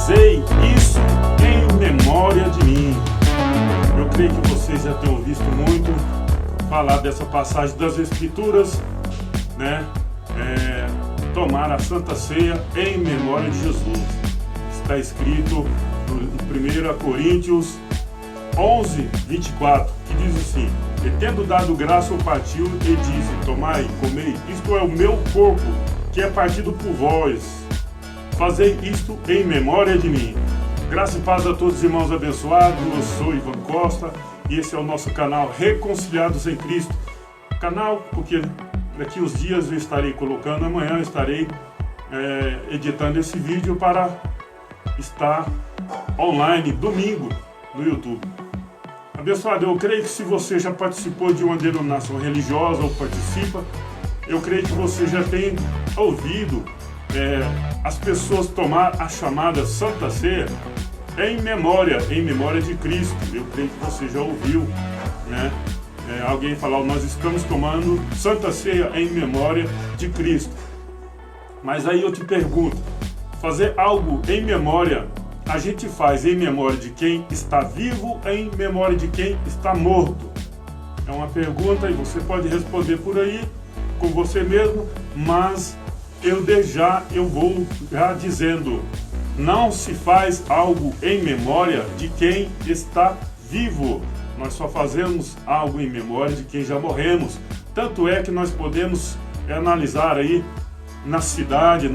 Fazei isso em memória de mim. Eu creio que vocês já tenham visto muito falar dessa passagem das Escrituras, né? Tomar a Santa Ceia em memória de Jesus. Está escrito em 1 Coríntios 11, 24, que diz assim: e tendo dado graça, o partiu e disse: tomai, comei, isto é o meu corpo, que é partido por vós. Fazei isto em memória de mim. Graça e paz a todos os irmãos abençoados. Eu sou Ivan Costa e esse é o nosso canal Reconciliados em Cristo. Canal porque daqui uns dias eu estarei colocando, amanhã eu estarei editando esse vídeo para estar online domingo no YouTube. Abençoado, eu creio que se você já participou de uma denominação religiosa ou participa, eu creio que você já tem ouvido as pessoas tomar a chamada Santa Ceia em memória de Cristo. Eu creio que você já ouviu, né? Alguém falar: nós estamos tomando Santa Ceia em memória de Cristo. Mas aí eu te pergunto, fazer algo em memória, a gente faz em memória de quem está vivo, em memória de quem está morto? É uma pergunta e você pode responder por aí, com você mesmo, mas eu vou já dizendo: não se faz algo em memória de quem está vivo. Nós só fazemos algo em memória de quem já morremos. Tanto é que nós podemos analisar aí na cidade,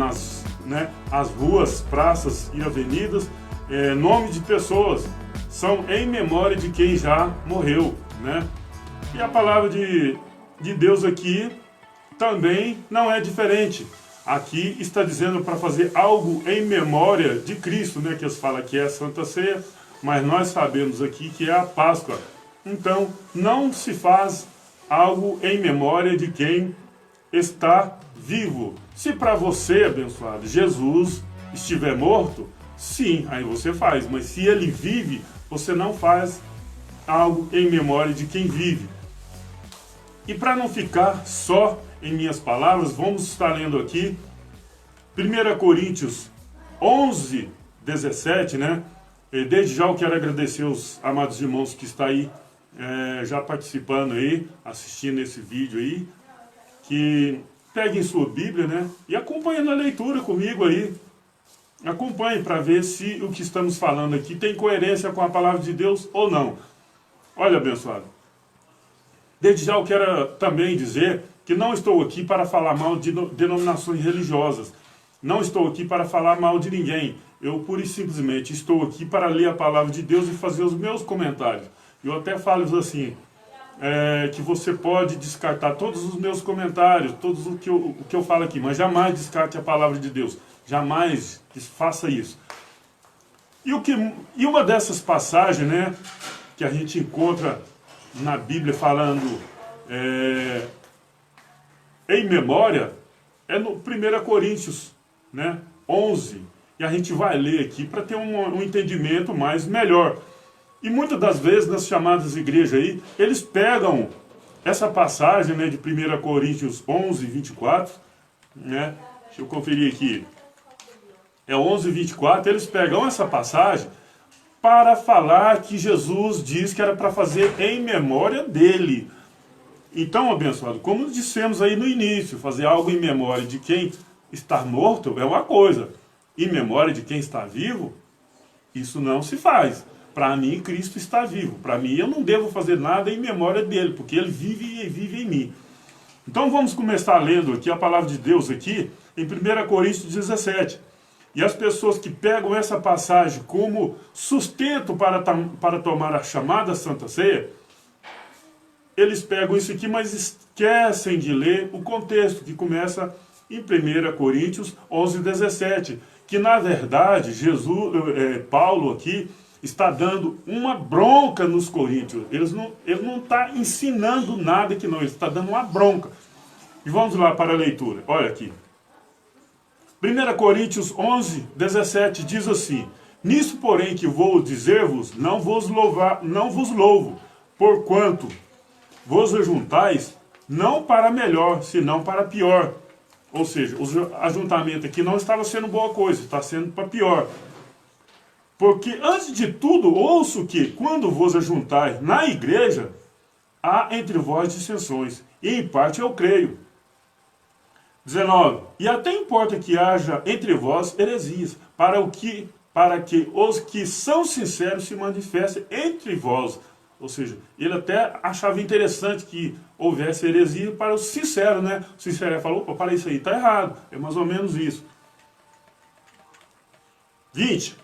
as ruas, praças e avenidas, nome de pessoas são em memória de quem já morreu, né? E a palavra de Deus aqui também não é diferente. Aqui está dizendo para fazer algo em memória de Cristo, né? Que eles falam que é a Santa Ceia, mas nós sabemos aqui que é a Páscoa. Então, não se faz algo em memória de quem está vivo. Se para você, abençoado, Jesus estiver morto, sim, aí você faz. Mas se ele vive, você não faz algo em memória de quem vive. E para não ficar só em minhas palavras, vamos estar lendo aqui 1 Coríntios 11, 17, né? E desde já eu quero agradecer os amados irmãos que estão aí, já participando aí, assistindo esse vídeo aí, que peguem sua Bíblia, né? E acompanhem a leitura comigo aí. Acompanhe para ver se o que estamos falando aqui tem coerência com a palavra de Deus ou não. Olha, abençoado, desde já eu quero também dizer que não estou aqui para falar mal de denominações religiosas. Não estou aqui para falar mal de ninguém. Eu pura e simplesmente estou aqui para ler a palavra de Deus e fazer os meus comentários. Eu até falo assim, que você pode descartar todos os meus comentários, todos o que eu falo aqui, mas jamais descarte a palavra de Deus. Jamais faça isso. E uma dessas passagens, né, que a gente encontra na Bíblia falando em memória, é no 1 Coríntios, né, 11. E a gente vai ler aqui para ter um entendimento mais melhor. E muitas das vezes nas chamadas igrejas aí, eles pegam essa passagem, né, de 1 Coríntios 11, 24, né, deixa eu conferir aqui, é 11, 24, eles pegam essa passagem para falar que Jesus diz que era para fazer em memória dele. Então, abençoado, como dissemos aí no início, fazer algo em memória de quem está morto é uma coisa. Em memória de quem está vivo, isso não se faz. Para mim, Cristo está vivo. Para mim, eu não devo fazer nada em memória dele, porque ele vive e vive em mim. Então, vamos começar lendo aqui a palavra de Deus aqui, em 1 Coríntios 17. E as pessoas que pegam essa passagem como sustento para tomar a chamada Santa Ceia, eles pegam isso aqui, mas esquecem de ler o contexto, que começa em 1 Coríntios 11, 17. Que na verdade, Paulo aqui está dando uma bronca nos coríntios. Ele não está ensinando nada que não, ele está dando uma bronca. E vamos lá para a leitura. Olha aqui. 1 Coríntios 11, 17 diz assim: nisso, porém, que vou dizer-vos, não vos louvo, porquanto vos ajuntais, não para melhor, senão para pior. Ou seja, o ajuntamento aqui não estava sendo boa coisa, está sendo para pior. Porque antes de tudo, ouço que, quando vos ajuntais na igreja, há entre vós dissensões, e em parte eu creio. 19. E até importa que haja entre vós heresias, para que os que são sinceros se manifestem entre vós. Ou seja, ele até achava interessante que houvesse heresia para os sinceros, né? O sincero falou, opa, para isso aí, está errado. É mais ou menos isso. 20.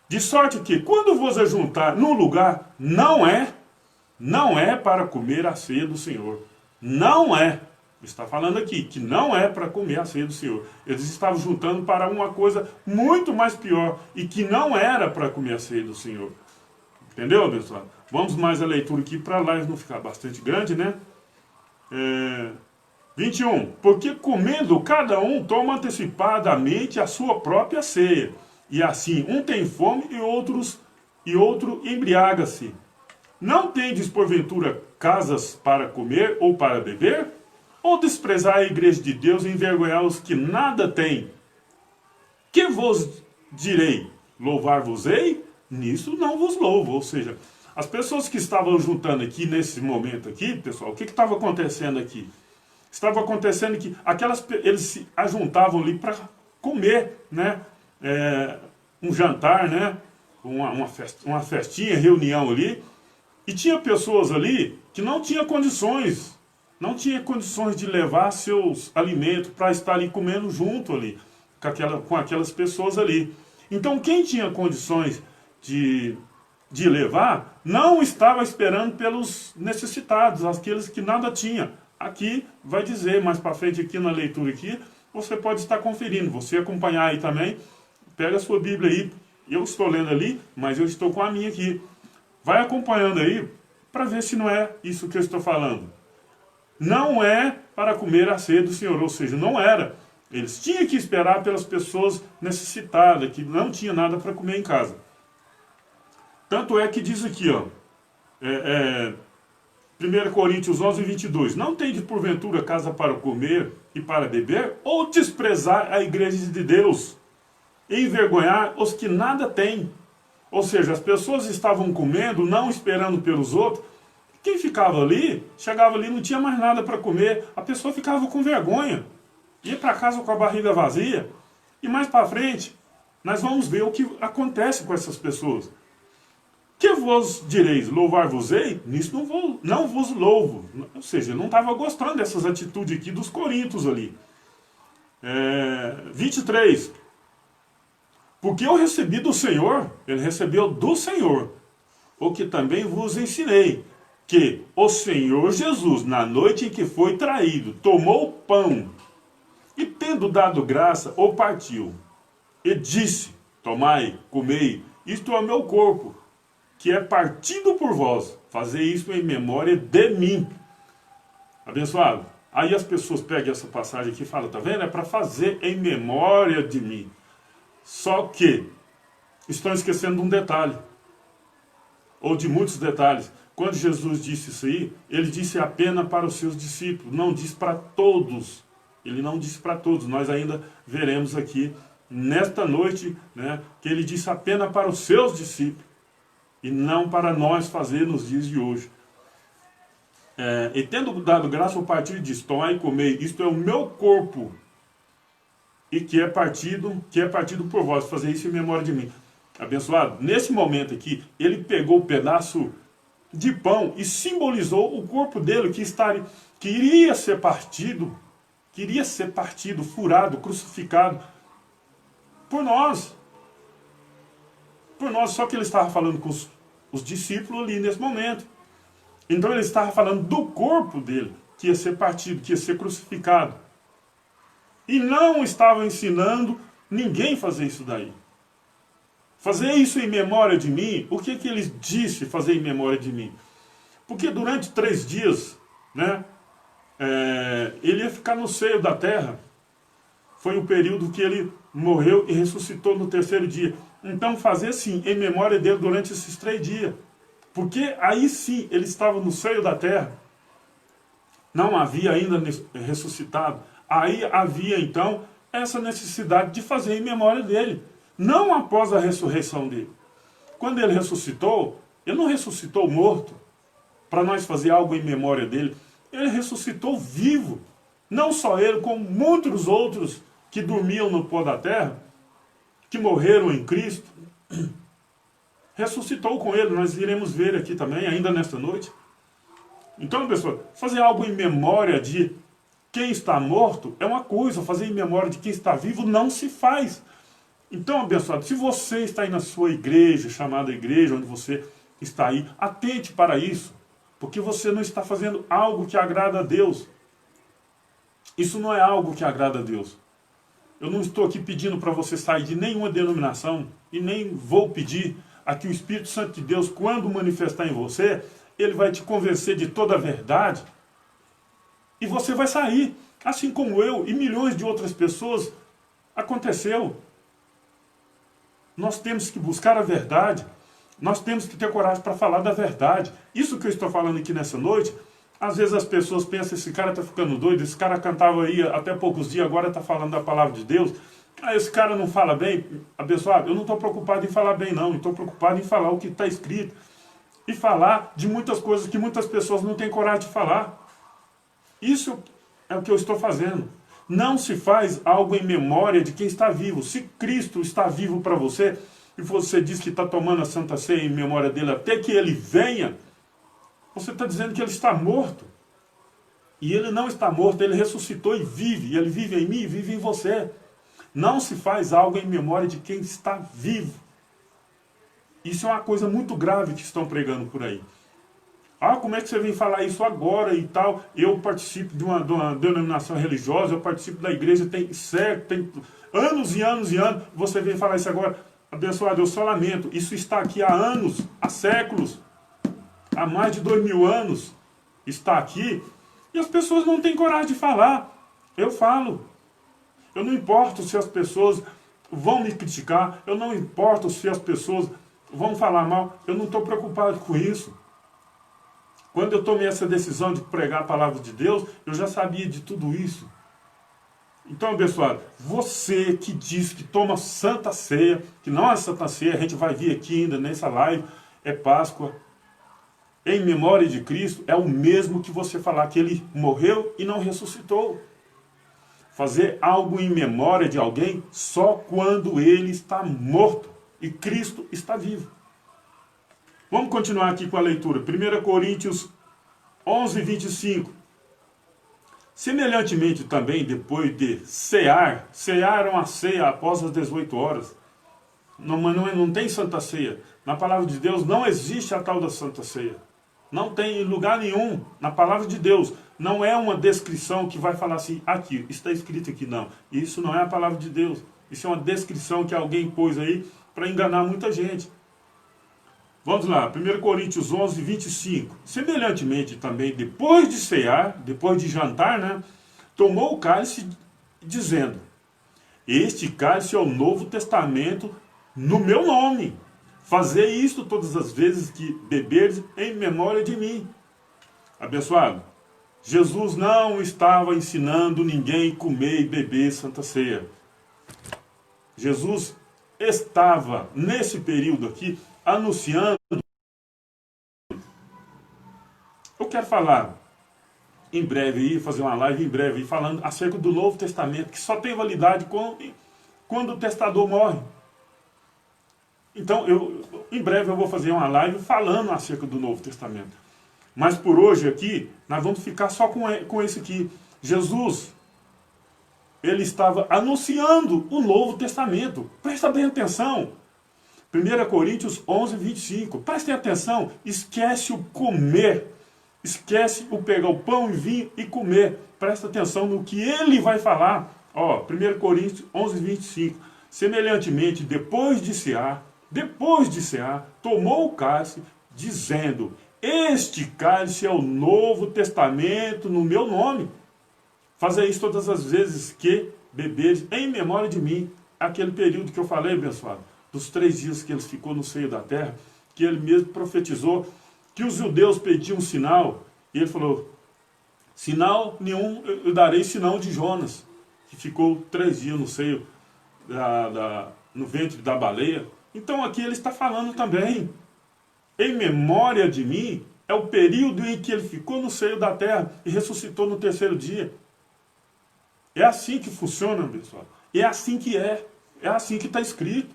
De sorte que, quando vos ajuntar num lugar, não é para comer a ceia do Senhor. Não é. Está falando aqui que não é para comer a ceia do Senhor. Eles estavam juntando para uma coisa muito mais pior e que não era para comer a ceia do Senhor. Entendeu, abençoado? Vamos mais a leitura aqui para a live não ficar bastante grande, né? 21. Porque comendo cada um toma antecipadamente a sua própria ceia. E assim um tem fome e outro embriaga-se. Não tendes porventura casas para comer ou para beber? Ou desprezar a igreja de Deus e envergonhar os que nada têm? Que vos direi? Louvar-vos-ei? Nisso não vos louvo. Ou seja, as pessoas que estavam juntando aqui nesse momento aqui, pessoal, o que estava acontecendo aqui? Estava acontecendo que eles se ajuntavam ali para comer, né? Um jantar, né? Uma festinha, reunião ali. E tinha pessoas ali que não tinham condições de levar seus alimentos para estar ali comendo junto ali, com aquelas pessoas ali. Então quem tinha condições de levar, não estava esperando pelos necessitados, aqueles que nada tinham. Aqui vai dizer, mais para frente aqui na leitura aqui, você pode estar conferindo, você acompanhar aí também, pega a sua Bíblia aí, eu estou lendo ali, mas eu estou com a minha aqui. Vai acompanhando aí, para ver se não é isso que eu estou falando. Não é para comer a ceia do Senhor, ou seja, não era. Eles tinham que esperar pelas pessoas necessitadas, que não tinham nada para comer em casa. Tanto é que diz aqui, ó, 1 Coríntios 11, 22. Não tendes porventura casa para comer e para beber? Ou desprezar a igreja de Deus e envergonhar os que nada têm? Ou seja, as pessoas estavam comendo, não esperando pelos outros. Quem ficava ali, chegava ali, não tinha mais nada para comer. A pessoa ficava com vergonha. Ia para casa com a barriga vazia. E mais para frente, nós vamos ver o que acontece com essas pessoas. Que vos direis, louvar-vos-ei? Nisso não vos louvo. Ou seja, ele não estava gostando dessas atitudes aqui dos coríntios ali. 23. Porque eu recebi do Senhor, ele recebeu do Senhor, o que também vos ensinei, que o Senhor Jesus, na noite em que foi traído, tomou o pão, e tendo dado graça, o partiu, e disse, tomai, comei, isto é o meu corpo, que é partido por vós, fazei isso em memória de mim. Abençoado? Aí as pessoas pegam essa passagem aqui e falam, tá vendo? É para fazer em memória de mim. Só que estão esquecendo de um detalhe, ou de muitos detalhes. Quando Jesus disse isso aí, ele disse apenas para os seus discípulos, não disse para todos. Ele não disse para todos, nós ainda veremos aqui nesta noite, né, que ele disse apenas para os seus discípulos, e não para nós fazer nos dias de hoje. E tendo dado graça ao partido, diz, tomai e comei, isto é o meu corpo, e que é partido por vós, fazer isso em memória de mim. Abençoado, nesse momento aqui, ele pegou o pedaço de pão e simbolizou o corpo dele que iria ser partido, furado, crucificado por nós. Só que ele estava falando com os discípulos ali nesse momento. Então ele estava falando do corpo dele, que ia ser partido, que ia ser crucificado. E não estava ensinando ninguém a fazer isso daí. Fazer isso em memória de mim, o que ele disse fazer em memória de mim? Porque durante 3 dias, né, ele ia ficar no seio da terra. Foi o período que ele morreu e ressuscitou no 3º dia. Então fazer sim, em memória dele durante esses 3 dias. Porque aí sim, ele estava no seio da terra. Não havia ainda ressuscitado. Aí havia então essa necessidade de fazer em memória dele. Não após a ressurreição dele. quando ele ressuscitou, ele não ressuscitou morto, para nós fazer algo em memória dele. Ele ressuscitou vivo. Não só ele, como muitos outros que dormiam no pó da terra, que morreram em Cristo, ressuscitou com ele. Nós iremos ver aqui também, ainda nesta noite. Então, pessoal, fazer algo em memória de quem está morto é uma coisa, fazer em memória de quem está vivo não se faz. Então, abençoado, se você está aí na sua igreja, chamada igreja, onde você está aí, atente para isso, porque você não está fazendo algo que agrada a Deus. Isso não é algo que agrada a Deus. Eu não estou aqui pedindo para você sair de nenhuma denominação, e nem vou pedir a que o Espírito Santo de Deus, quando manifestar em você, ele vai te convencer de toda a verdade, e você vai sair, assim como eu e milhões de outras pessoas aconteceu. Nós temos que buscar a verdade, nós temos que ter coragem para falar da verdade. Isso que eu estou falando aqui nessa noite, às vezes as pessoas pensam, esse cara está ficando doido, esse cara cantava aí até poucos dias, agora está falando da palavra de Deus. Ah, esse cara não fala bem. Abençoado, eu não estou preocupado em falar bem não, eu estou preocupado em falar o que está escrito. E falar de muitas coisas que muitas pessoas não têm coragem de falar. Isso é o que eu estou fazendo. Não se faz algo em memória de quem está vivo. Se Cristo está vivo para você, e você diz que está tomando a Santa Ceia em memória dele até que ele venha, você está dizendo que ele está morto. E ele não está morto, ele ressuscitou e vive. E ele vive em mim e vive em você. Não se faz algo em memória de quem está vivo. Isso é uma coisa muito grave que estão pregando por aí. Ah, como é que você vem falar isso agora e tal? Eu participo de uma denominação religiosa, eu participo da igreja, tem anos e anos e anos. Você vem falar isso agora? Abençoado, eu só lamento. Isso está aqui há anos, há séculos, há mais de 2000 anos. Está aqui e as pessoas não têm coragem de falar. Eu falo. Eu não importo se as pessoas vão me criticar, eu não importo se as pessoas vão falar mal, eu não estou preocupado com isso. Quando eu tomei essa decisão de pregar a palavra de Deus, eu já sabia de tudo isso. Então, abençoado, você que diz que toma Santa Ceia, que não é Santa Ceia, a gente vai vir aqui ainda nessa live, é Páscoa, em memória de Cristo, é o mesmo que você falar que ele morreu e não ressuscitou. Fazer algo em memória de alguém só quando ele está morto e Cristo está vivo. Vamos continuar aqui com a leitura. 1 Coríntios 11, 25. Semelhantemente também, depois de cear uma ceia após as 18 horas. Não tem Santa Ceia. Na palavra de Deus não existe a tal da Santa Ceia. Não tem em lugar nenhum na palavra de Deus. Não é uma descrição que vai falar assim, aqui, está escrito aqui, não. Isso não é a palavra de Deus. Isso é uma descrição que alguém pôs aí para enganar muita gente. Vamos lá, 1 Coríntios 11, 25. Semelhantemente também, depois de cear, depois de jantar, né, tomou o cálice dizendo, este cálice é o Novo Testamento no meu nome. Fazei isto todas as vezes que beberdes em memória de mim. Abençoado, Jesus não estava ensinando ninguém a comer e beber Santa Ceia. Jesus estava, nesse período aqui, anunciando. Eu quero falar em breve, fazer uma live em breve, falando acerca do Novo Testamento, que só tem validade quando o testador morre. Então, em breve eu vou fazer uma live falando acerca do Novo Testamento. Mas por hoje aqui, nós vamos ficar só com esse aqui. Jesus, ele estava anunciando o Novo Testamento. Presta bem atenção. 1 Coríntios 11, 25. Prestem atenção. Esquece o comer. Esquece o pegar o pão e vinho e comer. Presta atenção no que ele vai falar. Ó, 1 Coríntios 11, 25. Semelhantemente, depois de cear, tomou o cálice, dizendo, este cálice é o Novo Testamento no meu nome. Fazei isso todas as vezes que beberes em memória de mim. Aquele período que eu falei, abençoado, dos 3 dias que ele ficou no seio da terra, que ele mesmo profetizou, que os judeus pediam um sinal, e ele falou, sinal nenhum, eu darei sinal de Jonas, que ficou 3 dias no seio, no ventre da baleia, Então aqui ele está falando também, em memória de mim, é o período em que ele ficou no seio da terra e ressuscitou no terceiro dia. É assim que funciona, pessoal. É assim que é. É assim que está escrito.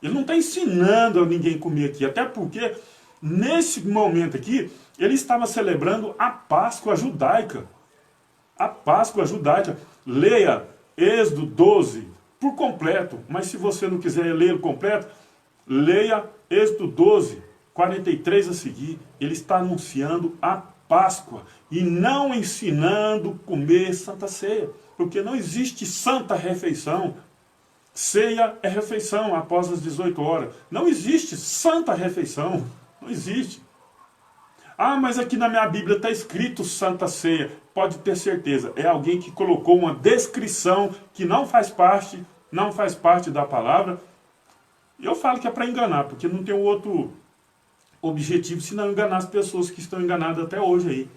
Ele não está ensinando a ninguém comer aqui. Até porque, nesse momento aqui, ele estava celebrando a Páscoa judaica. A Páscoa judaica. Leia Êxodo 12 por completo. Mas se você não quiser ler completo, leia Êxodo 12, 43 a seguir. Ele está anunciando a Páscoa e não ensinando a comer Santa Ceia. Porque não existe santa refeição. Ceia é refeição após as 18 horas. Não existe santa refeição. Não existe. Ah, mas aqui na minha Bíblia está escrito Santa Ceia. Pode ter certeza. É alguém que colocou uma descrição que não faz parte da palavra. E eu falo que é para enganar, porque não tem outro objetivo senão enganar as pessoas que estão enganadas até hoje aí.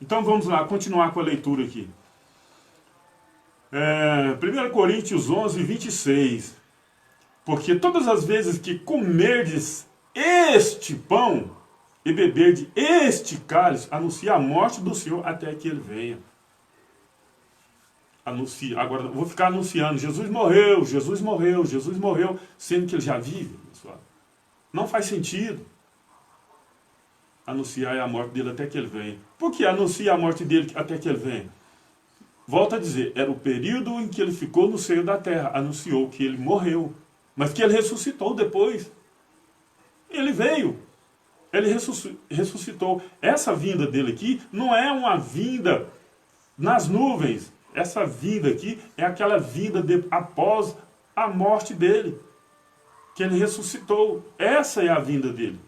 Então vamos lá, continuar com a leitura aqui. 1 Coríntios 11, 26. Porque todas as vezes que comerdes este pão e beberdes este cálice, anuncia a morte do Senhor até que ele venha. Anuncia. Agora, eu vou ficar anunciando, Jesus morreu, Jesus morreu, Jesus morreu, sendo que ele já vive, pessoal. Não faz sentido anunciar a morte dele até que ele venha. Por que anuncia a morte dele até que ele venha? Volto a dizer, era o período em que ele ficou no seio da terra, anunciou que ele morreu, mas que ele ressuscitou depois. Ele veio, ele ressuscitou. Essa vinda dele aqui não é uma vinda nas nuvens. Essa vinda aqui é aquela vinda após a morte dele, que ele ressuscitou. Essa é a vinda dele.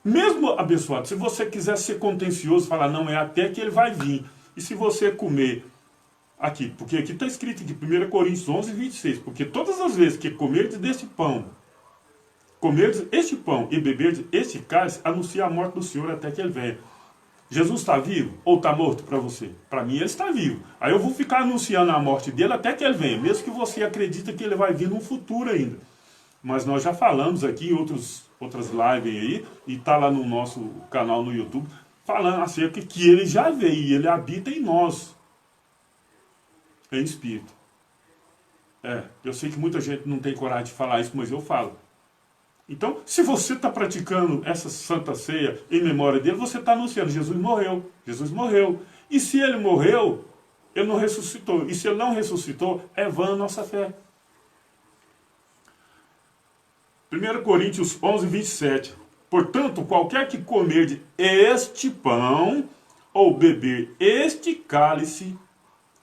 Mesmo, abençoado, se você quiser ser contencioso, falar, não, é até que ele vai vir. E se você comer aqui, porque aqui está escrito aqui, 1 Coríntios 11, 26, porque todas as vezes que comerdes deste pão, comerdes este pão e beberdes este cálice, anuncia a morte do Senhor até que ele venha. Jesus está vivo ou está morto para você? Para mim ele está vivo. Aí eu vou ficar anunciando a morte dele até que ele venha, mesmo que você acredite que ele vai vir no futuro ainda. Mas nós já falamos aqui em outras lives aí, e está lá no nosso canal no YouTube, falando acerca que ele já veio e ele habita em nós, em espírito. Eu sei que muita gente não tem coragem de falar isso, mas eu falo. Então, se você está praticando essa Santa Ceia em memória dele, você está anunciando, Jesus morreu, Jesus morreu. E se ele morreu, ele não ressuscitou. E se ele não ressuscitou, é vã a nossa fé. 1 Coríntios 11, 27. Portanto, qualquer que comer este pão ou beber este cálice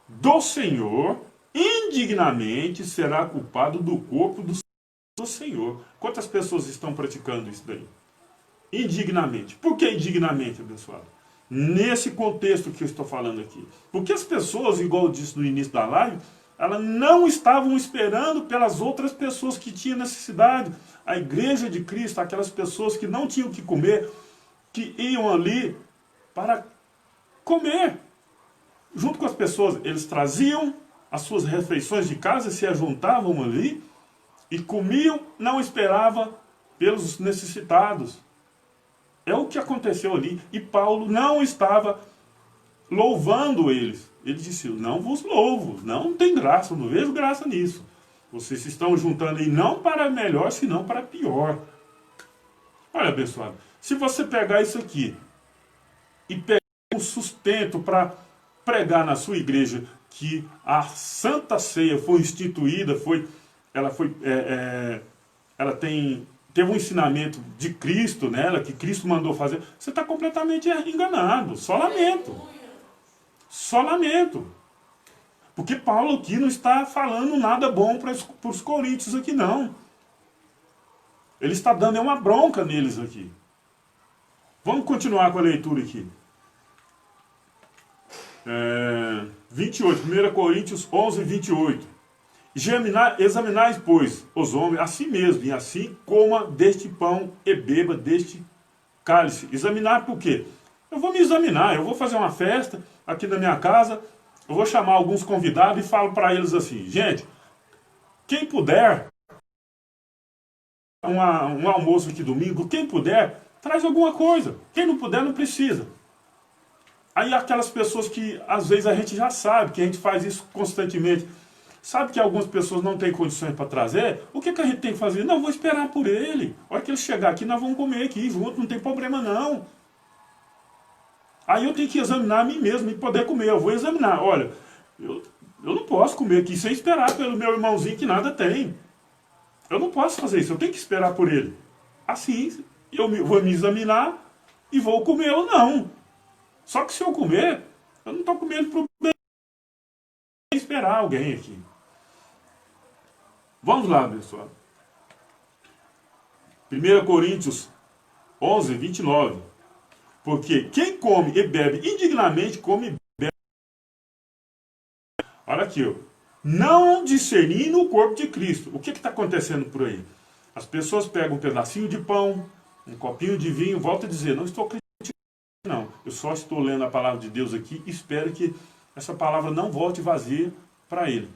do Senhor, indignamente será culpado do corpo do Senhor. Quantas pessoas estão praticando isso daí? Indignamente. Por que indignamente, abençoado? Nesse contexto que eu estou falando aqui. Porque as pessoas, igual eu disse no início da live, elas não estavam esperando pelas outras pessoas que tinham necessidade. A igreja de Cristo, aquelas pessoas que não tinham o que comer, que iam ali para comer. Junto com as pessoas, eles traziam as suas refeições de casa, se ajuntavam ali e comiam, não esperava pelos necessitados. É o que aconteceu ali. E Paulo não estava louvando eles. Ele disse, não vos louvo, não tem graça, não vejo graça nisso. Vocês se estão juntando aí não para melhor, senão para pior. Olha, abençoado, se você pegar isso aqui e pegar um sustento para pregar na sua igreja que a Santa Ceia foi instituída, ela teve um ensinamento de Cristo nela, que Cristo mandou fazer, você está completamente enganado. Só lamento. Só lamento. Porque Paulo aqui não está falando nada bom para os coríntios aqui, não. Ele está dando uma bronca neles aqui. Vamos continuar com a leitura aqui. 28, 1 Coríntios 11, 28. Examinais, pois, os homens a si mesmos, e assim coma deste pão e beba deste cálice. Examinar por quê? Eu vou me examinar, eu vou fazer uma festa aqui na minha casa, eu vou chamar alguns convidados e falo para eles assim, gente, quem puder, um almoço aqui domingo, quem puder, traz alguma coisa. Quem não puder, não precisa. Aí aquelas pessoas que às vezes a gente já sabe, que a gente faz isso constantemente, sabe que algumas pessoas não têm condições para trazer, o que a gente tem que fazer? Não, vou esperar por ele. A hora que ele chegar aqui, nós vamos comer aqui junto, não tem problema não. Aí eu tenho que examinar a mim mesmo e poder comer. Eu vou examinar, olha, eu não posso comer aqui sem esperar pelo meu irmãozinho que nada tem. Eu não posso fazer isso, eu tenho que esperar por ele. Assim, eu vou me examinar e vou comer ou não. Só que se eu comer, eu não estou comendo para bem esperar alguém aqui. Vamos lá, pessoal. 1 Coríntios 11, 29. Porque quem come e bebe indignamente, come e bebe. Olha aqui, ó. Não discernindo o corpo de Cristo. O que está acontecendo por aí? As pessoas pegam um pedacinho de pão, um copinho de vinho, volta a dizer, não estou criticando, não. Eu só estou lendo a palavra de Deus aqui e espero que essa palavra não volte vazia para ele.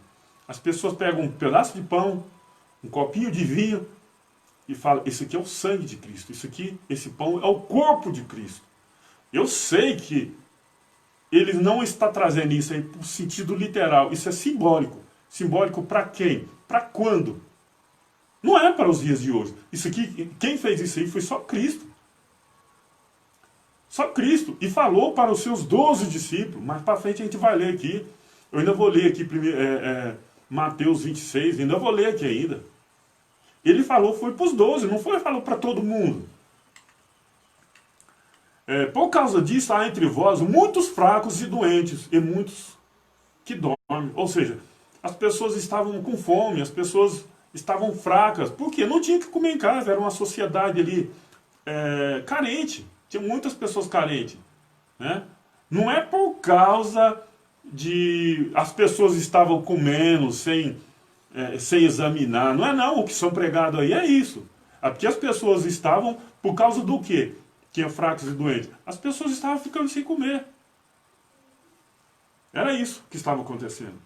As pessoas pegam um pedaço de pão, um copinho de vinho e falam, isso aqui é o sangue de Cristo, isso aqui, esse pão é o corpo de Cristo. Eu sei que ele não está trazendo isso aí por sentido literal, isso é simbólico. Simbólico para quem? Para quando? Não é para os dias de hoje. Isso aqui, quem fez isso aí foi só Cristo. Só Cristo. E falou para os seus 12 discípulos. Mais para frente a gente vai ler aqui. Eu ainda vou ler aqui Mateus 26, ainda vou ler aqui ainda. Ele falou, foi para os 12, não foi falou para todo mundo. Por causa disso, há entre vós muitos fracos e doentes, e muitos que dormem. Ou seja, as pessoas estavam com fome, as pessoas estavam fracas. Por quê? Não tinha que comer em casa, era uma sociedade ali carente. Tinha muitas pessoas carentes. Né? Não é por causa de as pessoas estavam comendo sem examinar. Não é não, o que são pregados aí é isso. É porque as pessoas estavam por causa do quê? Tinha fracos e doentes. As pessoas estavam ficando sem comer. Era isso que estava acontecendo.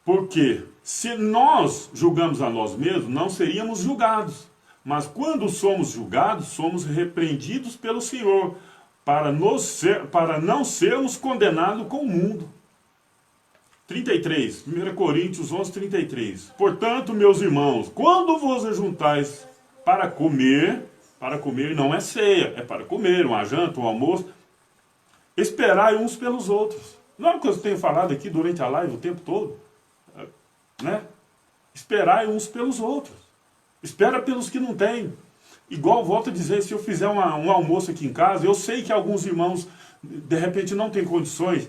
Porque se nós julgamos a nós mesmos, não seríamos julgados. Mas quando somos julgados, somos repreendidos pelo Senhor, para não sermos condenados com o mundo. 33, 1 Coríntios 11, 33. Portanto, meus irmãos, quando vos ajuntais para comer não é ceia, é para comer, uma janta, um almoço, esperai uns pelos outros. Não é o que eu tenho falado aqui durante a live o tempo todo? Né? Esperai uns pelos outros. Espera pelos que não têm. Igual, volto a dizer, se eu fizer um almoço aqui em casa, eu sei que alguns irmãos, de repente, não têm condições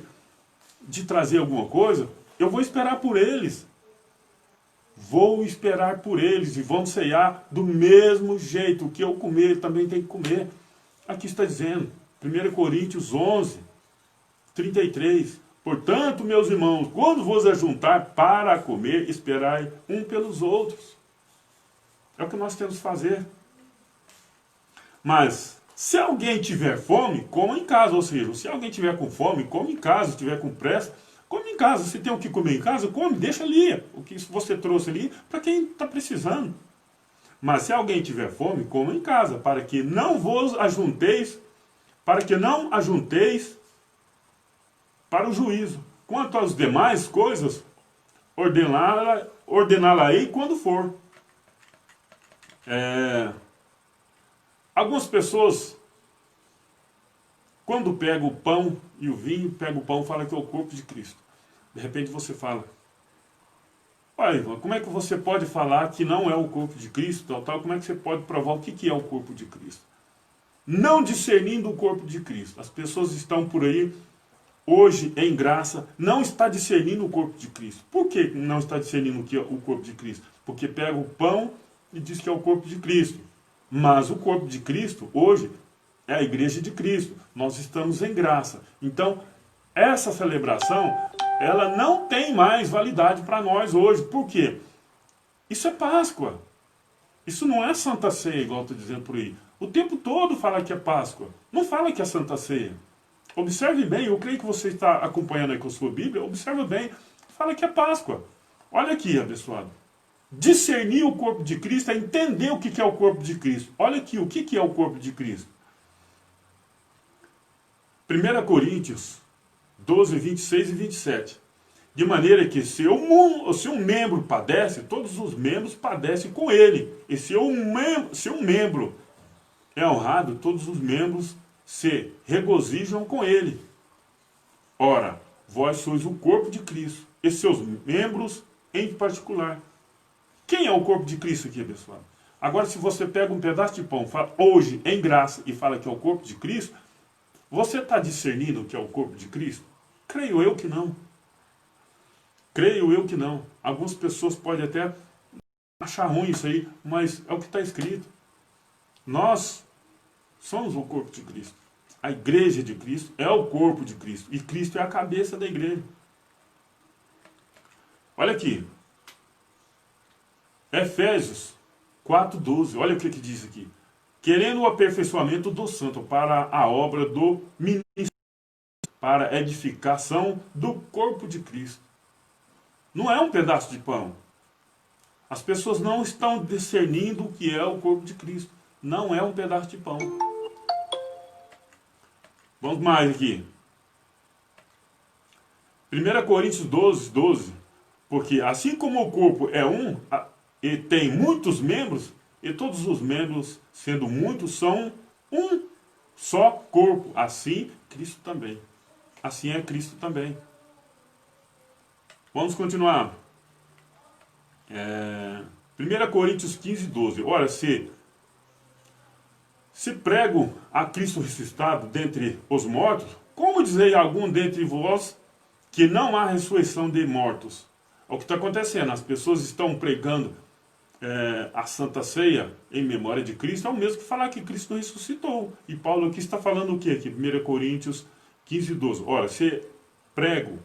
de trazer alguma coisa, eu vou esperar por eles. Vou esperar por eles e vão ceiar do mesmo jeito. O que eu comer, ele também tem que comer. Aqui está dizendo, 1 Coríntios 11, 33. Portanto, meus irmãos, quando vos ajuntar para comer, esperai um pelos outros. É o que nós temos que fazer. Mas, se alguém tiver fome, coma em casa. Ou seja, se alguém tiver com fome, come em casa. Se tiver com pressa, come em casa. Se tem o que comer em casa, come, deixa ali. O que você trouxe ali, para quem está precisando. Mas se alguém tiver fome, coma em casa, para que não ajunteis para o juízo. Quanto às demais coisas, ordená-la-ei quando for. Algumas pessoas, quando pegam o pão e o vinho, pegam o pão e falam que é o corpo de Cristo. De repente você fala, olha, como é que você pode falar que não é o corpo de Cristo? Tal? Como é que você pode provar o que é o corpo de Cristo? Não discernindo o corpo de Cristo. As pessoas estão por aí, hoje, em graça, não está discernindo o corpo de Cristo. Por que não está discernindo o que é o corpo de Cristo? Porque pega o pão e diz que é o corpo de Cristo. Mas o corpo de Cristo, hoje, é a igreja de Cristo. Nós estamos em graça. Então, essa celebração, ela não tem mais validade para nós hoje. Por quê? Isso é Páscoa. Isso não é Santa Ceia, igual eu estou dizendo por aí. O tempo todo fala que é Páscoa. Não fala que é Santa Ceia. Observe bem, eu creio que você está acompanhando aí com a sua Bíblia. Observe bem, fala que é Páscoa. Olha aqui, abençoado. discernir o corpo de Cristo é entender o que é o corpo de Cristo. Olha aqui, o que é o corpo de Cristo? 1 Coríntios 12, 26 e 27. De maneira que se um membro padece, todos os membros padecem com ele. E se um membro é honrado, todos os membros se regozijam com ele. Ora, vós sois o corpo de Cristo, e seus membros em particular. Quem é o corpo de Cristo aqui, pessoal? Agora, se você pega um pedaço de pão, fala, hoje, em graça, e fala que é o corpo de Cristo, você está discernindo o que é o corpo de Cristo? Creio eu que não. Creio eu que não. Algumas pessoas podem até achar ruim isso aí, mas é o que está escrito. Nós somos o corpo de Cristo. A igreja de Cristo é o corpo de Cristo. E Cristo é a cabeça da igreja. Olha aqui. Efésios 4:12. Olha o que diz aqui. Querendo o aperfeiçoamento do santo para a obra do ministério, para a edificação do corpo de Cristo. Não é um pedaço de pão. As pessoas não estão discernindo o que é o corpo de Cristo. Não é um pedaço de pão. Vamos mais aqui. 1 Coríntios 12, 12. Porque assim como o corpo é um e tem muitos membros, e todos os membros, sendo muitos, são um só corpo. Assim, Cristo também. Assim é Cristo também. Vamos continuar. 1 Coríntios 15, 12. Ora, se prego a Cristo ressuscitado dentre os mortos, como dizei algum dentre vós que não há ressurreição de mortos? É o que está acontecendo. As pessoas estão pregando a Santa Ceia em memória de Cristo, é o mesmo que falar que Cristo ressuscitou. E Paulo aqui está falando o que aqui? 1 Coríntios 15, 12. Ora, se prego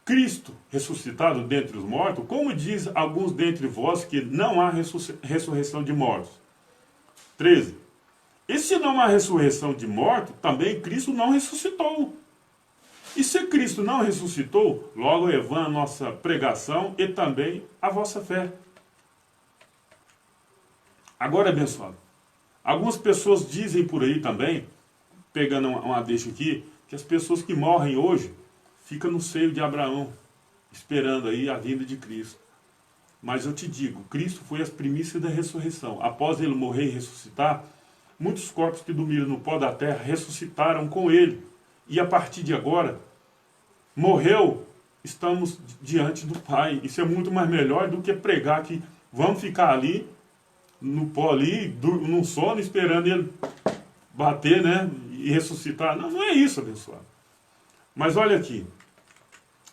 Cristo ressuscitado dentre os mortos, como diz alguns dentre vós que não há ressurreição de mortos? 13. E se não há ressurreição de mortos, também Cristo não ressuscitou. E se Cristo não ressuscitou, logo é vã a nossa pregação e também a vossa fé. Agora, abençoado, algumas pessoas dizem por aí também, pegando uma deixa aqui, que as pessoas que morrem hoje ficam no seio de Abraão, esperando aí a vinda de Cristo. Mas eu te digo, Cristo foi as primícias da ressurreição. Após ele morrer e ressuscitar, muitos corpos que dormiram no pó da terra ressuscitaram com ele. E a partir de agora, morreu, estamos diante do Pai. Isso é muito mais melhor do que pregar que vamos ficar ali, no pó ali, num sono, esperando ele bater, né, e ressuscitar. Não, não é isso, abençoado. Mas olha aqui,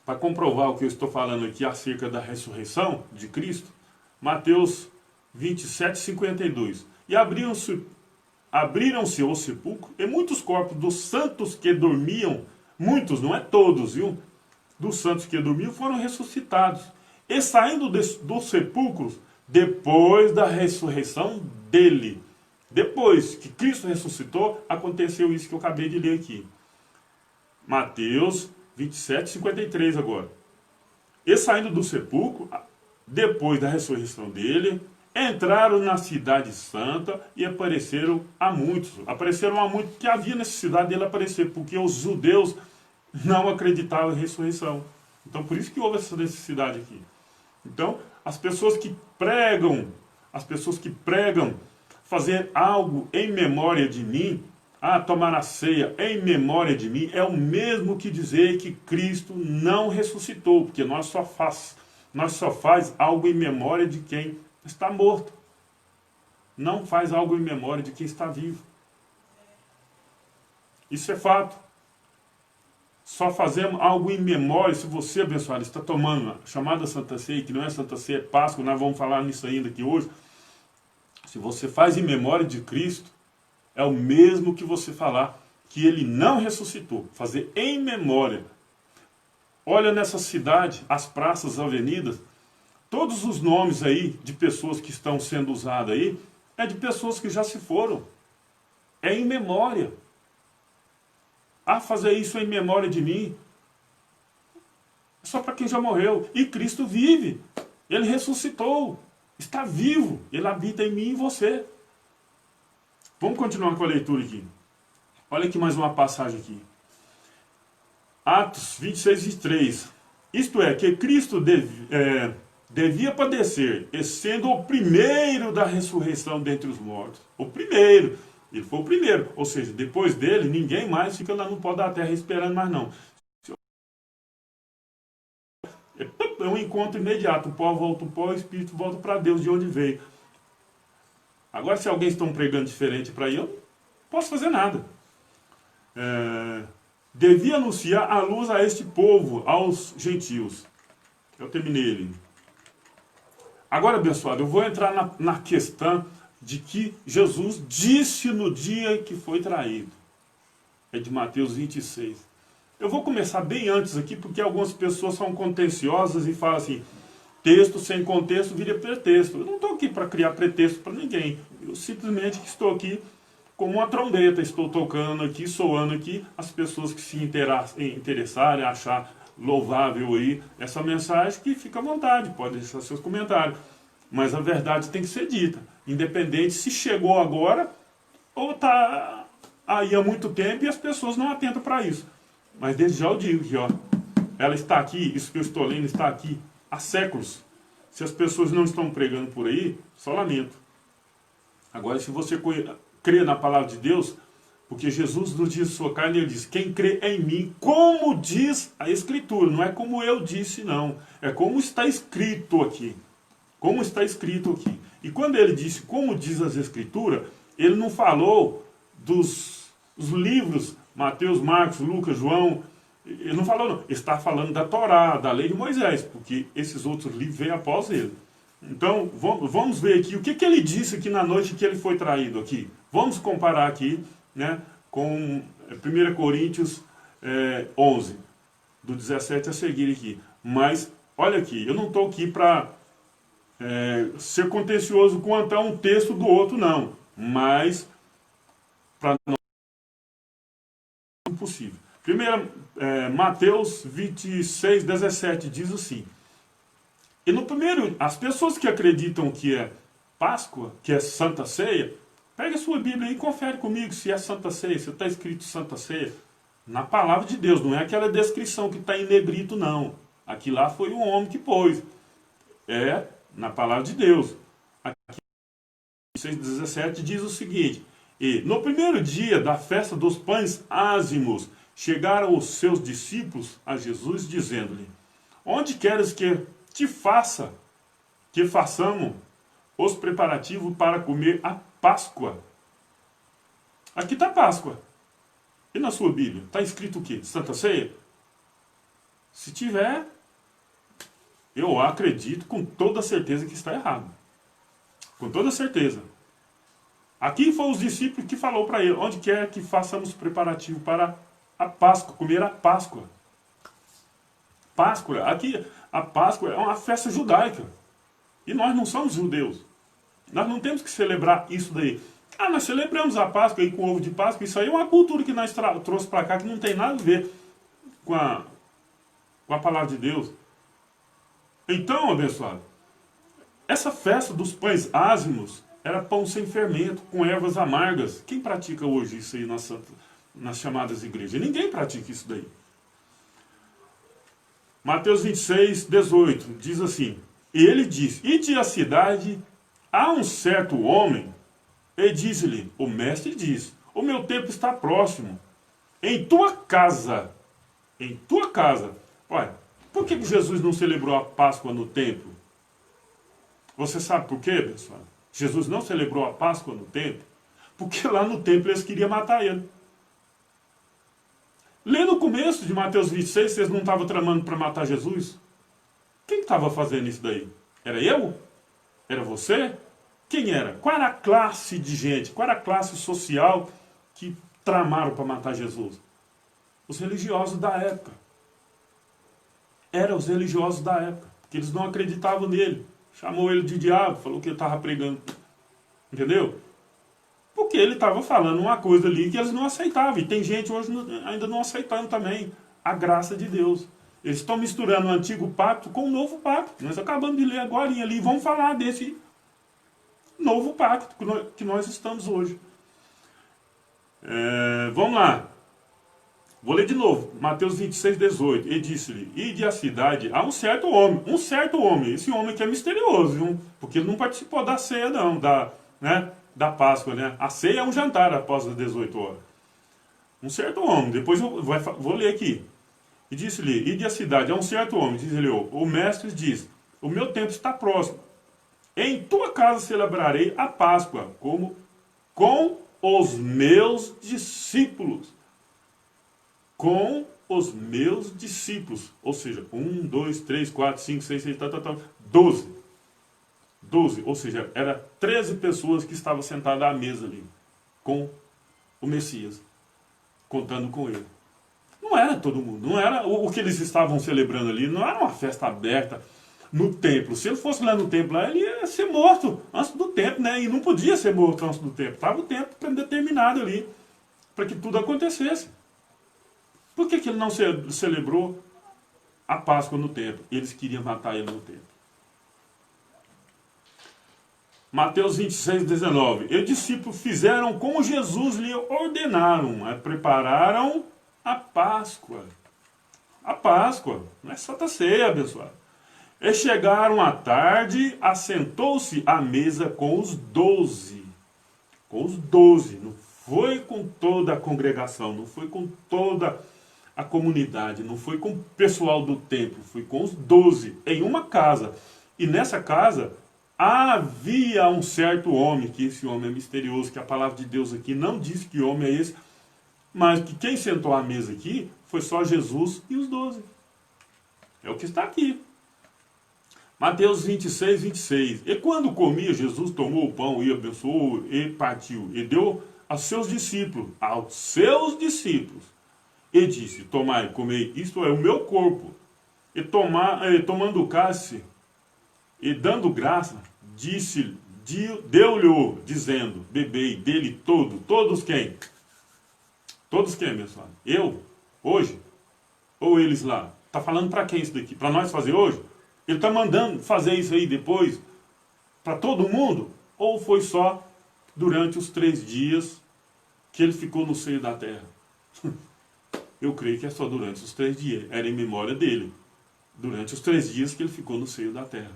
para comprovar o que eu estou falando aqui acerca da ressurreição de Cristo, Mateus 27, 52. E abriram-se os sepulcros, e muitos corpos dos santos que dormiam, muitos, não é todos, viu? Dos santos que dormiam foram ressuscitados. E saindo dos sepulcros, depois da ressurreição dele, depois que Cristo ressuscitou, aconteceu isso que eu acabei de ler aqui. Mateus 27, 53 agora. E saindo do sepulcro, depois da ressurreição dele, entraram na cidade santa e apareceram a muitos. Apareceram a muitos, que havia necessidade dele aparecer, porque os judeus não acreditavam em ressurreição. Então, por isso que houve essa necessidade aqui. Então, as pessoas que pregam fazer algo em memória de mim, tomar a ceia em memória de mim, é o mesmo que dizer que Cristo não ressuscitou, porque nós só faz algo em memória de quem está morto. Não faz algo em memória de quem está vivo. Isso é fato. Só fazemos algo em memória, se você, abençoado, está tomando a chamada Santa Ceia, que não é Santa Ceia, é Páscoa, nós vamos falar nisso ainda aqui hoje. Se você faz em memória de Cristo, é o mesmo que você falar que ele não ressuscitou. Fazer em memória. Olha nessa cidade, as praças, as avenidas, todos os nomes aí de pessoas que estão sendo usadas aí, é de pessoas que já se foram. É em memória. Fazer isso em memória de mim. É só para quem já morreu. E Cristo vive. Ele ressuscitou, está vivo, ele habita em mim e em você. Vamos continuar com a leitura aqui. Olha aqui mais uma passagem aqui. Atos 26, 23. Isto é, que Cristo devia padecer, e sendo o primeiro da ressurreição dentre os mortos. O primeiro. Ele foi o primeiro. Ou seja, depois dele, ninguém mais fica lá no pó da terra esperando mais não. É um encontro imediato. O pó volta o pó, o Espírito volta para Deus, de onde veio. Agora, se alguém está pregando diferente para aí, eu não posso fazer nada. Devia anunciar a luz a este povo, aos gentios. Eu terminei ele. Agora, abençoado, eu vou entrar na questão de que Jesus disse no dia que foi traído. É de Mateus 26. Eu vou começar bem antes aqui, porque algumas pessoas são contenciosas e falam assim, texto sem contexto vira pretexto. Eu não estou aqui para criar pretexto para ninguém. Eu simplesmente estou aqui como uma trombeta, estou tocando aqui, soando aqui, as pessoas que se interessarem, achar louvável aí essa mensagem, que fica à vontade, pode deixar seus comentários. Mas a verdade tem que ser dita, independente se chegou agora ou está aí há muito tempo e as pessoas não atentam para isso. Mas desde já eu digo que, ó, ela está aqui, isso que eu estou lendo está aqui há séculos. Se as pessoas não estão pregando por aí, só lamento. Agora, se você crê na palavra de Deus, porque Jesus nos diz sua carne, ele diz, quem crê em mim, como diz a Escritura, não é como eu disse não, é como está escrito aqui. Como está escrito aqui. E quando ele disse como diz as Escrituras, ele não falou dos livros, Mateus, Marcos, Lucas, João, ele não falou não, ele está falando da Torá, da lei de Moisés, porque esses outros livros veio após ele. Então, vamos ver aqui o que ele disse aqui na noite que ele foi traído aqui. Vamos comparar aqui, né, com 1 Coríntios 11, do 17 a seguir aqui. Mas, olha aqui, eu não estou aqui para ser contencioso quanto a um texto do outro, não. Mas, para nós, é impossível. Primeiro, Mateus 26, 17 diz assim. E no primeiro, as pessoas que acreditam que é Páscoa, que é Santa Ceia, pega a sua Bíblia e confere comigo se é Santa Ceia, se está escrito Santa Ceia. Na palavra de Deus, não é aquela descrição que está em negrito, não. Aqui lá foi um homem que pôs. É na palavra de Deus. Aqui, 6,17 diz o seguinte. E no primeiro dia da festa dos pães ázimos, chegaram os seus discípulos a Jesus, dizendo-lhe, onde queres que te façamos os preparativos para comer a Páscoa? Aqui está Páscoa. E na sua Bíblia? Está escrito o quê? Santa Ceia? Se tiver, eu acredito com toda certeza que está errado. Com toda certeza. Aqui foram os discípulos que falou para ele, onde quer que façamos preparativo para a Páscoa, comer a Páscoa. Páscoa, aqui a Páscoa é uma festa judaica. E nós não somos judeus. Nós não temos que celebrar isso daí. Ah, nós celebramos a Páscoa aí com ovo de Páscoa. Isso aí é uma cultura que nós trouxemos para cá que não tem nada a ver com a palavra de Deus. Então, abençoado, essa festa dos pães ázimos era pão sem fermento, com ervas amargas. Quem pratica hoje isso aí nas chamadas igrejas? Ninguém pratica isso daí. Mateus 26, 18, diz assim, e ele diz, ide à cidade, há um certo homem, e diz-lhe, o mestre diz, o meu tempo está próximo, em tua casa, olha, por que Jesus não celebrou a Páscoa no templo? Você sabe por quê, pessoal? Jesus não celebrou a Páscoa no templo, porque lá no templo eles queriam matar ele. Lê no começo de Mateus 26, vocês não estavam tramando para matar Jesus? Quem estava fazendo isso daí? Era eu? Era você? Quem era? Qual era a classe de gente? Qual era a classe social que tramaram para matar Jesus? Os religiosos da época. Eram os religiosos da época, porque eles não acreditavam nele. Chamou ele de diabo, falou que ele estava pregando. Entendeu? Porque ele estava falando uma coisa ali que eles não aceitavam. E tem gente hoje ainda não aceitando também a graça de Deus. Eles estão misturando o antigo pacto com o novo pacto. Nós acabamos de ler agora ali, vamos falar desse novo pacto que nós estamos hoje. Vamos lá. Vou ler de novo, Mateus 26, 18. E disse-lhe, ide à cidade a um certo homem. Esse homem que é misterioso, viu? Porque ele não participou da ceia não, da Páscoa, né? A ceia é um jantar após as 18 horas. Um certo homem, depois eu vou ler aqui. E disse-lhe, ide à cidade a um certo homem. Diz-lhe, o mestre diz, o meu tempo está próximo. Em tua casa celebrarei a Páscoa, como com os meus discípulos. Com os meus discípulos. Ou seja, 1, 2, 3, 4, 5, 6, 7, 12. 12, ou seja, era 13 pessoas que estavam sentadas à mesa ali, com o Messias, contando com ele. Não era todo mundo, não era o que eles estavam celebrando ali, não era uma festa aberta no templo. Se ele fosse lá no templo, ele ia ser morto antes do tempo, né? E não podia ser morto antes do tempo. Estava o tempo determinado ali, para que tudo acontecesse. Por que ele não celebrou a Páscoa no templo? Eles queriam matar ele no templo. Mateus 26, 19. E os discípulos fizeram como Jesus lhe ordenaram, prepararam a Páscoa. A Páscoa, não é Santa Ceia, abençoado. E chegaram à tarde, assentou-se à mesa com os 12. Com os 12, não foi com toda a congregação, não foi com toda a comunidade, não foi com o pessoal do templo, foi com os 12, em uma casa. E nessa casa havia um certo homem, que esse homem é misterioso, que a palavra de Deus aqui não diz que homem é esse, mas que quem sentou à mesa aqui foi só Jesus e os 12. É o que está aqui. Mateus 26, 26. E quando comia, Jesus tomou o pão e abençoou e partiu. E deu aos seus discípulos. E disse, tomai, comei, isto é o meu corpo. E tomando o cálice, e dando graça, deu-lhe, dizendo, bebei dele todos quem? Todos quem, pessoal? Eu? Hoje? Ou eles lá? Está falando para quem isso daqui? Para nós fazer hoje? Ele está mandando fazer isso aí depois para todo mundo? Ou foi só durante os 3 dias que ele ficou no seio da terra? Eu creio que é só durante os 3 dias. Era em memória dele. Durante os 3 dias que ele ficou no seio da terra.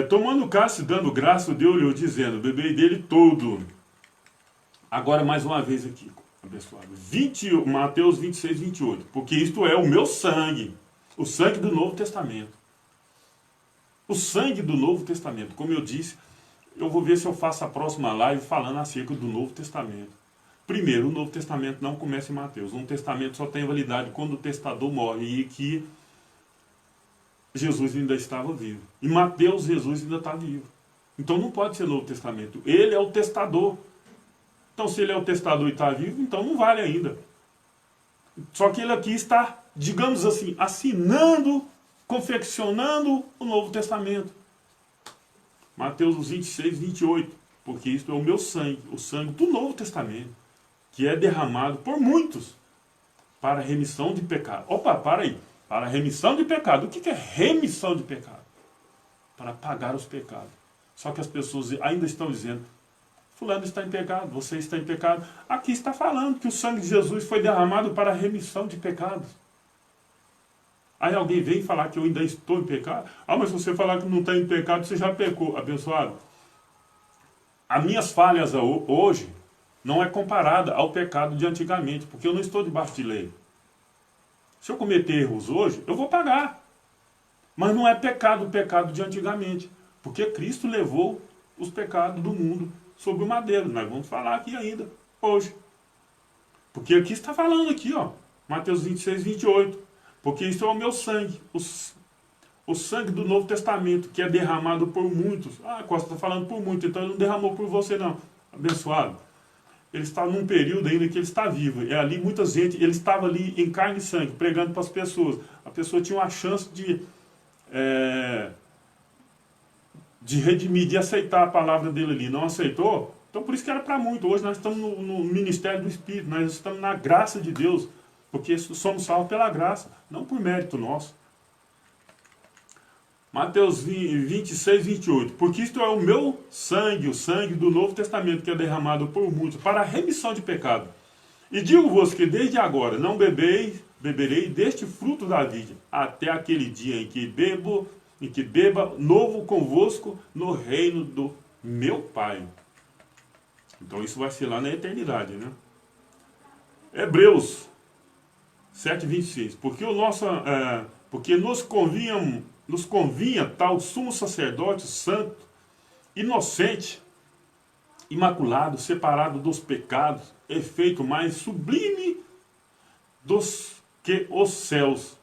Tomando o cálice, dando graça, deu-lhe, dizendo, bebei dele todo. Agora mais uma vez aqui, abençoado. Mateus 26, 28. Porque isto é o meu sangue. O sangue do Novo Testamento. O sangue do Novo Testamento. Como eu disse, eu vou ver se eu faço a próxima live falando acerca do Novo Testamento. Primeiro, o Novo Testamento não começa em Mateus. O Novo Testamento só tem validade quando o testador morre e que Jesus ainda estava vivo. Em Mateus, Jesus ainda está vivo. Então não pode ser Novo Testamento. Ele é o testador. Então se ele é o testador e está vivo, então não vale ainda. Só que ele aqui está, digamos assim, assinando, confeccionando o Novo Testamento. Mateus 26, 28. Porque isto é o meu sangue, o sangue do Novo Testamento, que é derramado por muitos para remissão de pecado. Opa, para aí. Para remissão de pecado. O que é remissão de pecado? Para pagar os pecados. Só que as pessoas ainda estão dizendo, fulano está em pecado, você está em pecado. Aqui está falando que o sangue de Jesus foi derramado para a remissão de pecados. Aí alguém vem falar que eu ainda estou em pecado. Ah, mas se você falar que não está em pecado, você já pecou. Abençoado. As minhas falhas hoje não é comparada ao pecado de antigamente, porque eu não estou debaixo de lei. Se eu cometer erros hoje, eu vou pagar. Mas não é pecado o pecado de antigamente, porque Cristo levou os pecados do mundo sobre o madeiro. Nós vamos falar aqui ainda, hoje. Porque aqui está falando aqui, ó, Mateus 26, 28. Porque isso é o meu sangue, o sangue do Novo Testamento, que é derramado por muitos. Ah, Costa está falando por muitos, então ele não derramou por você não. Abençoado. Ele está num período ainda que ele está vivo. É ali muita gente, ele estava ali em carne e sangue, pregando para as pessoas. A pessoa tinha uma chance de redimir, de aceitar a palavra dele ali. Não aceitou? Então por isso que era para muito. Hoje nós estamos no ministério do Espírito, nós estamos na graça de Deus. Porque somos salvos pela graça, não por mérito nosso. Mateus 26, 28. Porque isto é o meu sangue, o sangue do Novo Testamento, que é derramado por muitos, para a remissão de pecado. E digo-vos que desde agora não beberei deste fruto da vide, até aquele dia em que beba novo convosco no reino do meu Pai. Então isso vai ser lá na eternidade, né? Hebreus 7:26. Porque nos convinha tal sumo sacerdote santo, inocente, imaculado, separado dos pecados, efeito mais sublime dos que os céus,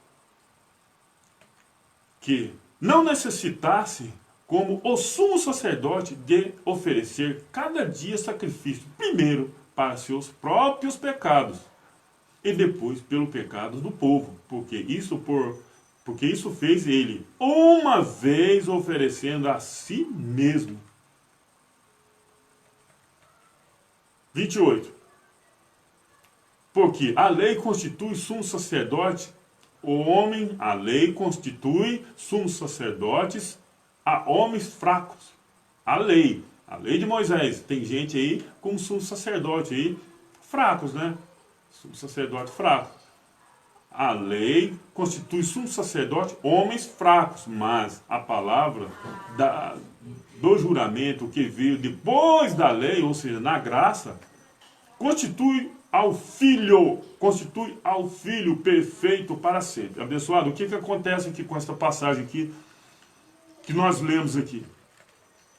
que não necessitasse, como o sumo sacerdote, de oferecer cada dia sacrifício, primeiro para seus próprios pecados e depois pelo pecado do povo, porque isso fez ele uma vez, oferecendo a si mesmo. 28. Porque a lei constitui sumo sacerdote, a lei constitui sumos sacerdotes a homens fracos. A lei de Moisés. Tem gente aí como sumo sacerdote aí, fracos, né? Sumo sacerdote fraco. A lei constitui sumo sacerdote homens fracos, mas a palavra do juramento que veio depois da lei, ou seja, na graça, constitui ao filho perfeito para sempre. Abençoado, o que acontece aqui com esta passagem aqui, que nós lemos aqui?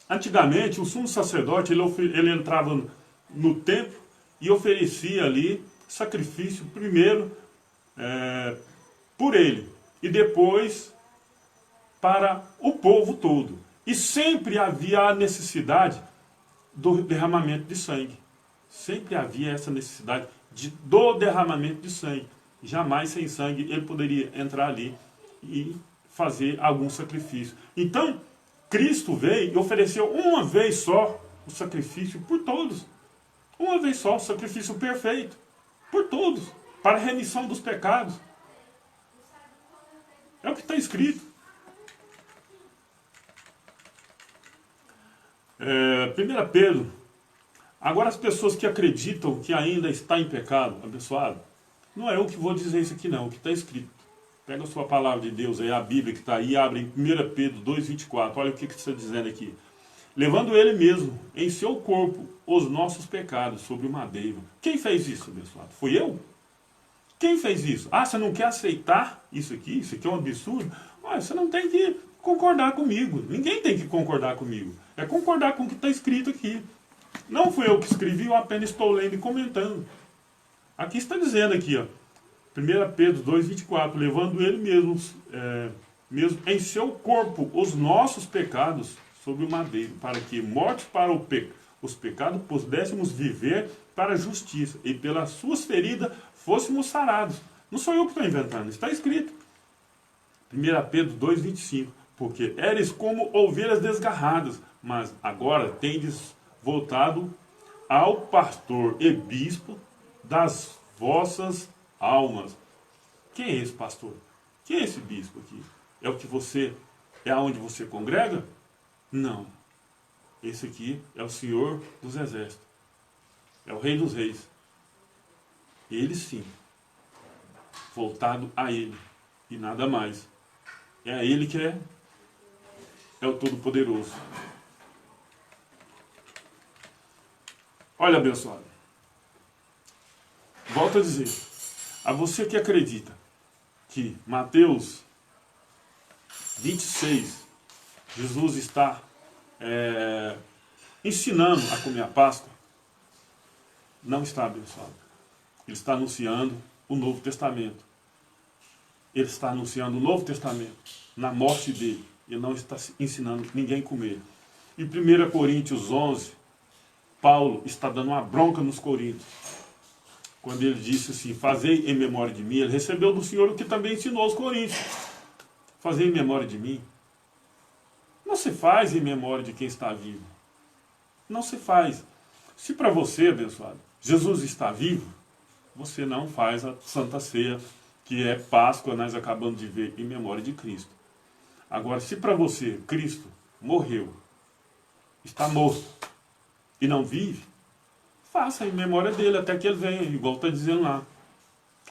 Antigamente, o sumo sacerdote, ele entrava no templo e oferecia ali sacrifício primeiro por ele e depois para o povo todo. E sempre havia a necessidade do derramamento de sangue. Sempre havia essa necessidade do derramamento de sangue. Jamais sem sangue ele poderia entrar ali e fazer algum sacrifício. Então, Cristo veio e ofereceu uma vez só o sacrifício por todos. Uma vez só, o sacrifício perfeito. Por todos. Para a remissão dos pecados. É o que está escrito. 1 Pedro. Agora as pessoas que acreditam que ainda está em pecado, abençoado, não é eu que vou dizer isso aqui não, o que está escrito. Pega a sua palavra de Deus aí, a Bíblia que está aí, abre em 1 Pedro 2,24, olha o que está dizendo aqui. Levando ele mesmo em seu corpo os nossos pecados sobre o madeiro. Quem fez isso, abençoado? Foi eu? Quem fez isso? Ah, você não quer aceitar isso aqui? Isso aqui é um absurdo? Ué, você não tem que concordar comigo. Ninguém tem que concordar comigo. É concordar com o que está escrito aqui. Não fui eu que escrevi, eu apenas estou lendo e comentando. Aqui está dizendo aqui, ó, 1 Pedro 2,24, levando ele mesmo em seu corpo os nossos pecados sobre o madeiro, para que, mortos para os pecados, pudéssemos viver para a justiça, e pelas suas feridas fôssemos sarados. Não sou eu que estou inventando, está escrito. 1 Pedro 2,25, porque eres como ovelhas desgarradas, mas agora tendes voltado ao pastor e bispo das vossas almas. Quem é esse pastor? Quem é esse bispo aqui? É o que você, é aonde você congrega? Não. Esse aqui é o Senhor dos Exércitos. É o Rei dos Reis. Ele sim. Voltado a Ele. E nada mais. É a Ele que é o Todo-Poderoso. Olha, abençoado. Volto a dizer. A você que acredita que Mateus 26, Jesus está ensinando a comer a Páscoa, não está, abençoado. Ele está anunciando o Novo Testamento. Ele está anunciando o Novo Testamento na morte dele. Ele não está ensinando ninguém a comer. Em 1 Coríntios 11, Paulo está dando uma bronca nos coríntios. Quando ele disse assim, fazei em memória de mim, ele recebeu do Senhor o que também ensinou aos coríntios. Fazei em memória de mim. Não se faz em memória de quem está vivo. Não se faz. Se para você, abençoado, Jesus está vivo, você não faz a Santa Ceia, que é Páscoa, nós acabamos de ver, em memória de Cristo. Agora, se para você Cristo morreu, está morto e não vive, faça em memória dele até que ele venha, igual está dizendo lá.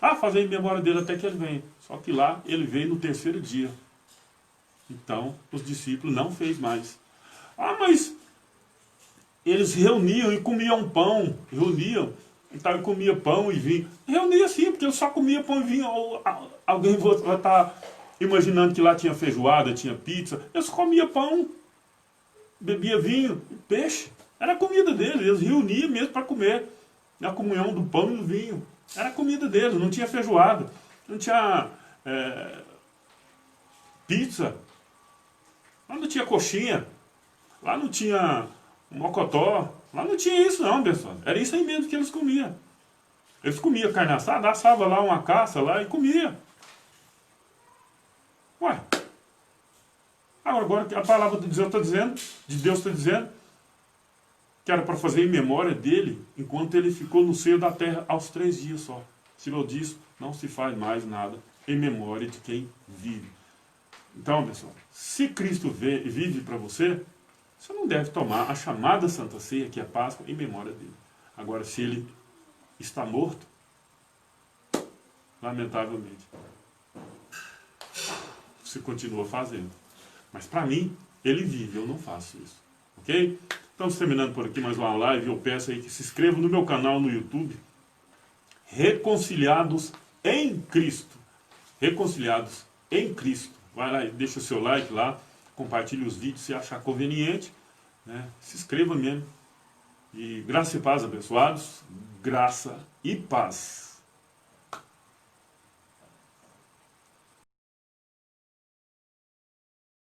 Ah, fazer em memória dele até que ele venha. Só que lá ele veio no terceiro dia. Então, os discípulos não fez mais. Ah, mas eles reuniam e comiam pão. Reuniam, então e comia pão e vinho. Reunia sim, porque eles só comia pão e vinho. Ou, alguém vai estar imaginando que lá tinha feijoada, tinha pizza. Eles comiam pão, bebia vinho, peixe. Era a comida deles. Eles reuniam mesmo para comer. Na comunhão do pão e do vinho. Era a comida deles, não tinha feijoada, não tinha pizza, lá não tinha coxinha, lá não tinha mocotó, lá não tinha isso não, pessoal. Era isso aí mesmo que eles comiam. Eles comiam carne assada, assava lá uma caça lá e comia. Ué, agora a palavra de Deus está dizendo, que era para fazer em memória dele, enquanto ele ficou no seio da terra aos 3 dias só. Senão disso, não se faz mais nada em memória de quem vive. Então, pessoal, se Cristo vive para você, você não deve tomar a chamada Santa Ceia, que é a Páscoa, em memória dele. Agora, se ele está morto, lamentavelmente, você continua fazendo. Mas para mim, ele vive, eu não faço isso. Ok? Estamos terminando por aqui mais uma live. Eu peço aí que se inscreva no meu canal no YouTube. Reconciliados em Cristo. Reconciliados em Cristo. Vai lá e deixa o seu like lá. Compartilhe os vídeos se achar conveniente. Né? Se inscreva mesmo. E graça e paz, abençoados. Graça e paz.